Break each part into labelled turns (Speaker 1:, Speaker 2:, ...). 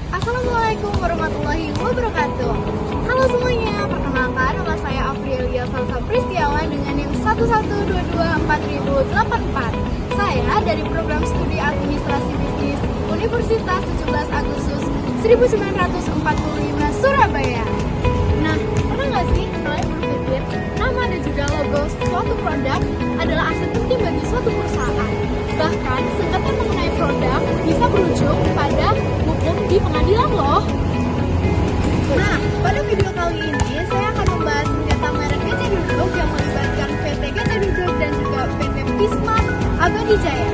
Speaker 1: Assalamualaikum warahmatullahi wabarakatuh. Halo semuanya, perkenalkan nama saya Afrilia Salsa Pristiawan dengan NIM 11224.084. Saya dari program studi administrasi bisnis Universitas 17 Agustus 1945 Surabaya. Nah, pernah nggak sih kalian berpikir nama dan juga logo suatu produk adalah aset penting bagi suatu perusahaan? Bahkan sengketa mengenai produk bisa berujung pada hukum di pengadilan loh. Nah, pada video kali ini saya akan membahas sengketa merek Gajah Duduk yang melibatkan PT Gajah Duduk dan juga PT Pisma Abadi Jaya.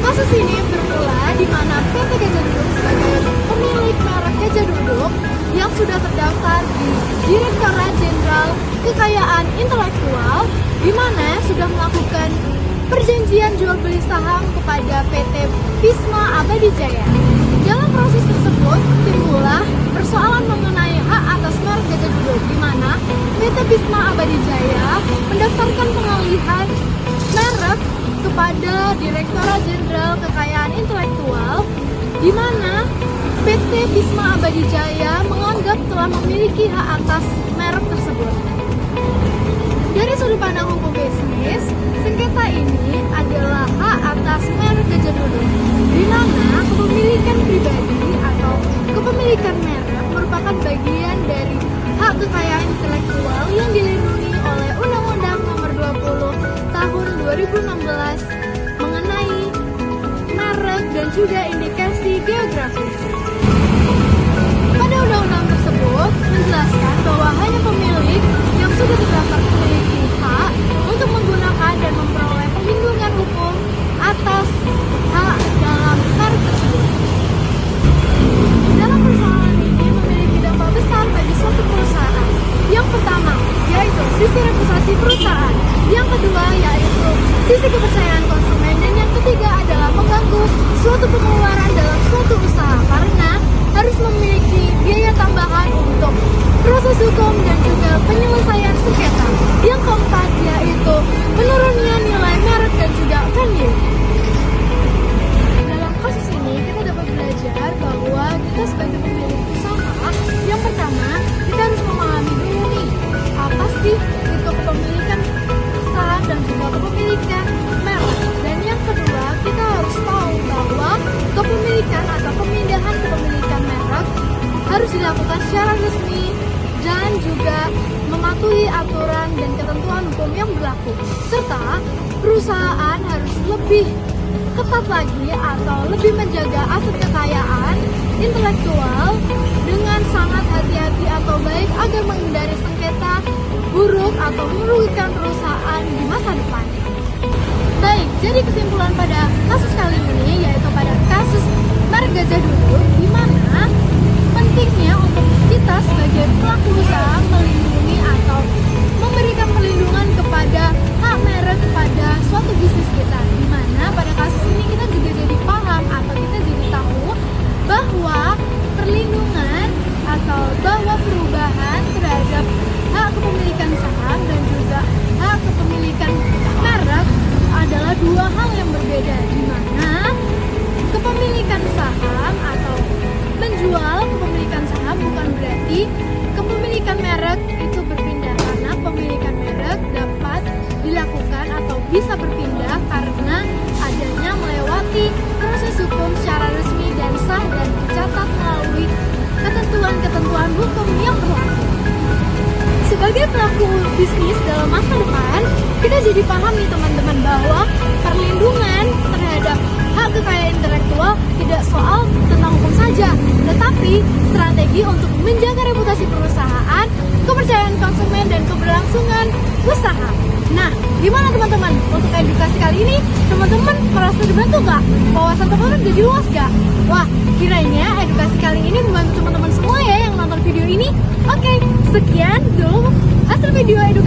Speaker 1: Kasus ini bermula di mana PT Gajah Duduk sebagai pemilik merek Gajah Duduk yang sudah terdaftar di Direktorat Jenderal Kekayaan Intelektual, di mana sudah melakukan perjanjian jual beli saham kepada PT Pisma Abadi Jaya. Dalam proses tersebut timbullah persoalan mengenai hak atas merek Gajah Duduk, di mana PT Pisma Abadi Jaya mendaftarkan pengalihan merek kepada Direktorat Jenderal Kekayaan Intelektual, di mana PT Pisma Abadi Jaya menganggap telah memiliki hak atas merek tersebut. Dari sudut pandang hukum bisnis, sengketa ini adalah hak atas merek Gajah Duduk, di mana kepemilikan pribadi atau kepemilikan merek merupakan bagian dari hak kekayaan intelektual yang dilindungi oleh Undang-Undang Nomor 20 Tahun 2016 mengenai merek dan juga indikasi geografis. Pada undang-undang tersebut menjelaskan bahwa hanya pemilik yang sudah terdaftar memiliki hak untuk menggunakan dan memperoleh perlindungan hukum atas hak dalam merek tersebut. Dalam persoalan ini memiliki dampak besar bagi suatu perusahaan. Yang pertama yaitu sisi reputasi perusahaan, yang kedua yaitu sisi kepercayaan konsumen, dan yang ketiga adalah mengganggu suatu pengeluaran dalam suatu usaha karena harus memiliki biaya tambahan untuk proses hukum dan juga penyelesaian sengketa. Yang keempat yaitu menurunnya nilai merek dan juga value. Dalam kasus ini kita dapat belajar bahwa kita sebagai pemilik usaha, yang pertama kita harus memahami dulu nih, apa sih itu kepemilikan saham dan juga kepemilikan merek. Dan yang kedua kita harus tahu bahwa kepemilikan atau pemindahan kepemilikan merek harus dilakukan secara resmi dan juga mematuhi aturan dan ketentuan hukum yang berlaku, serta perusahaan harus lebih ketat lagi atau lebih menjaga aset kekayaan intelektual dengan sangat hati-hati atau baik agar menghindari sengketa buruk atau merugikan perusahaan di masa depan. Baik, jadi kesimpulan pada kasus kali ini yaitu pada kasus merek Gajah Duduk, di mana pentingnya untuk kita sebagai pelaku usaha melindungi atau memberikan perlindungan kepada hak merek pada suatu bisnis kita, di mana pada kasus ini kita juga jadi paham atau kita jadi tahu bahwa perlindungan atau bahwa perubahan terhadap hak kepemilikan saham dan juga hak kepemilikan merek adalah dua hal yang berbeda, di mana kepemilikan saham atau menjual kepemilikan saham bukan berarti kepemilikan merek itu berpindah, karena kepemilikan merek dapat dilakukan atau bisa berpindah karena adanya melewati proses hukum secara resmi dan sah dan dicatat melalui ketentuan-ketentuan hukum yang berlaku. Sebagai pelaku bisnis dalam masa depan, kita jadi paham nih teman-teman bahwa perlindungan terhadap hak kekayaan intelektual tidak soal tentang hukum saja, tetapi strategi untuk menjaga reputasi perusahaan, kepercayaan konsumen, dan keberlangsungan usaha. Nah, gimana teman-teman? Untuk edukasi kali ini, teman-teman merasa dibantu gak? Wawasan teman-teman jadi luas gak? Wah, kiranya edukasi kali ini membantu teman-teman semua ya yang nonton video ini. Oke, sekian dulu hasil video edukasi